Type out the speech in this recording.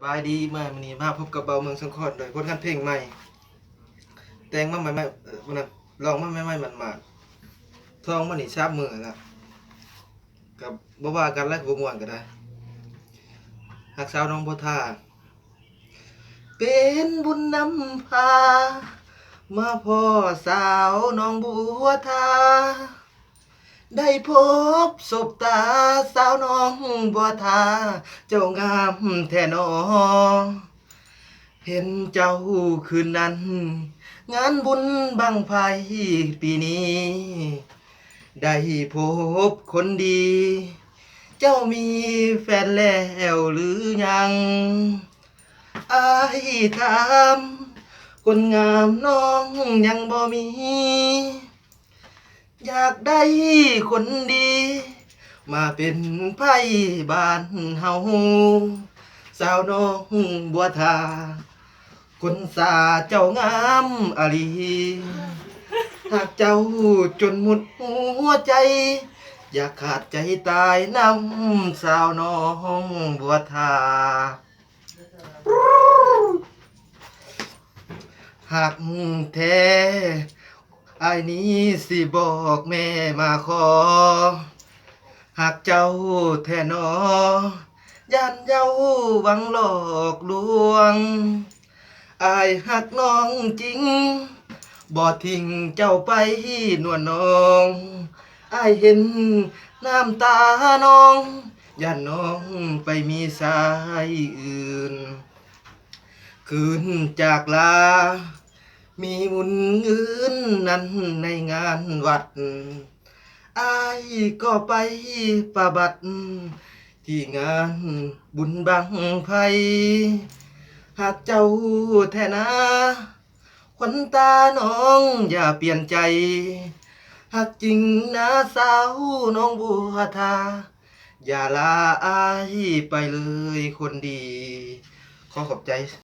บายดีมากวันนี้มาพบกับเบาเมืองสังขอนโดยผลงานเพลงใหม่แต่งมาใหม่ๆวันนั้นลองมาใหม่ๆมันมาท่องมันนี่ชาบมือแล้วกับบ่ว่ากันแล้วบ่ม่วนก็ได้หักสาวน้องบ่ท่าเป็นบุญนำพามาพ่อสาวน้องบัวทาได้พบศบตาสาวน้องบัวทาเจ้างามแท้หนอ เห็นเจ้าคืนนั้นงานบุญบังไฟปีนี้ได้พบคนดี เจ้ามีแฟนแล้วหรือยังอายถามคนงามน้องยังบ่มี อยากได้คนดี มาเป็นไพ่บ้านเฮาสาวน้องบัวทา คนสาเจ้างามอลีหากเจ้าจนหมดหัวใจ อยากขาดใจตายน้ำสาวน้องบัวทาหากแท้ไอ้ายนี้สิบอกแม่มาขอ หากเจ้าแท้หนอย่านเจ้าหวังหลอกลวง อายหักน้องจริงบ่ทิ้งเจ้าไปนวลน้องอายเห็นน้ำตาน้องย่านน้องไปมีสายอื่นคืนจากลามีบุญอื่นนั้นในงานวัดอายก็ไปประบัติที่งานบุญบังไพ หากเจ้าแท้นาขวัญตาน้องอย่าเปลี่ยนใจ หากจริงนะสาวน้องบัวทาอย่าลาอายไปเลยคนดี ขอขอบใจ